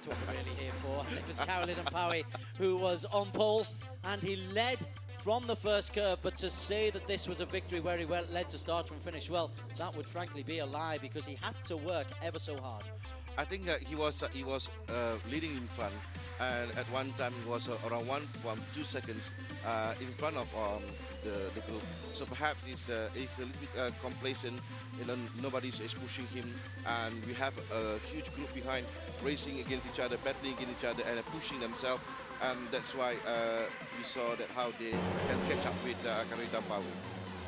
that's what we're really here for. And it was Caroline Powie who was on pole, and he led from the first curve, but to say that this was a victory where he led to start from finish, well, that would frankly be a lie, because he had to work ever so hard. I think he was leading in front, and at one time he was around 1.2 seconds in front of the group. So perhaps he's a little bit complacent. You know, nobody is pushing him, and we have a huge group behind, racing against each other, battling against each other, and pushing themselves. And that's why we saw that how they can catch up with Caroline Powie.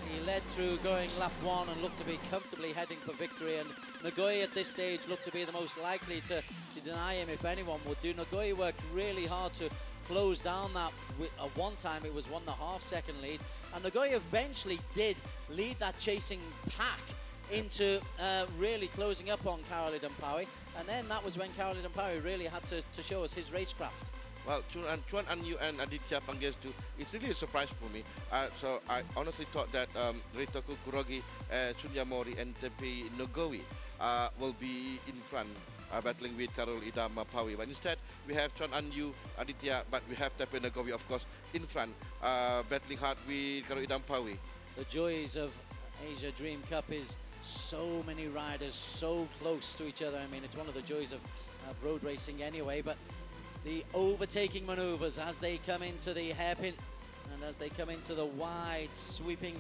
He led through going lap 1 and looked to be comfortably heading for victory, and Ngoyi at this stage looked to be the most likely to deny him if anyone would do. Ngoyi worked really hard to close down that. At one time it was 1.5 second lead, and Ngoyi eventually did lead that chasing pack into really closing up on Caroline Powie, and then that was when Caroline Powie really had to show us his racecraft. Well, Chuan Anyu and Aditya Pangestu, it's really a surprise for me. So I honestly thought that Reitoku Kurogi, Chunya Mori and Tepe Ngoyi will be in front, battling with Caroline Powie. But instead, we have Chuan Anyu, Aditya, but we have Tepe Ngoyi, of course, in front, battling hard with Caroline Powie. The joys of Asia Dream Cup is so many riders so close to each other. I mean, it's one of the joys of road racing anyway, but the overtaking maneuvers as they come into the hairpin and as they come into the wide sweeping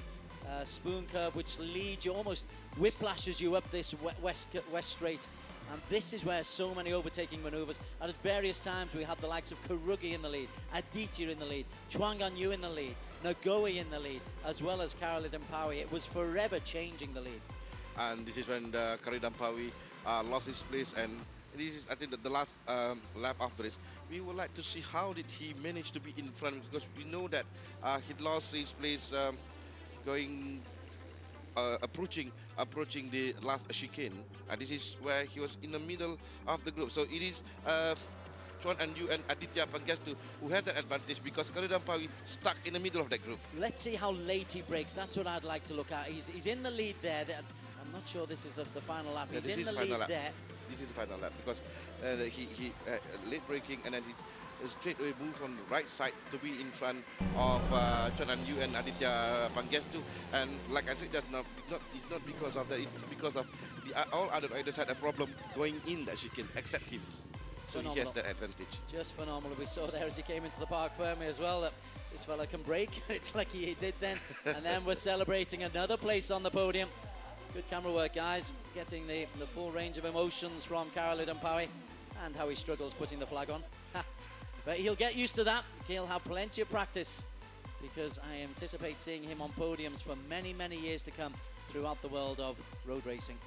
spoon curve, which leads you, almost whiplashes you up this west straight. And this is where so many overtaking maneuvers, and at various times we had the likes of Kurugi in the lead, Aditya in the lead, Chuan Anyu in the lead, Ngoyi in the lead, as well as Caroline Powie. It was forever changing the lead. And this is when Caroline Powie lost his place, and this is, I think, the last lap after this. We would like to see how did he manage to be in front, because we know that he lost his place going approaching the last chicane, and this is where he was in the middle of the group. So it is Chuan Anyu and Aditya Pangestu who have that advantage, because Caroline Powie stuck in the middle of that group. Let's see how late he breaks. That's what I'd like to look at. He's in the lead there. I'm not sure this is the final lap. Yeah, he's in the lead there. This is the final lap, because he late braking, and then he straight away moved from the right side to be in front of Chuan Anyu and Aditya Pangestu. And like I said, it's not because of that. It's because of all other riders had a problem going in that chicane except him. So phenomenal. He has that advantage. Just phenomenal. We saw there as he came into the park firmly as well that this fella can brake. It's like he did then. And then we're celebrating another place on the podium. Good camera work, guys. Getting the full range of emotions from Caroline Powie, and how he struggles putting the flag on. But he'll get used to that. He'll have plenty of practice, because I anticipate seeing him on podiums for many, many years to come throughout the world of road racing.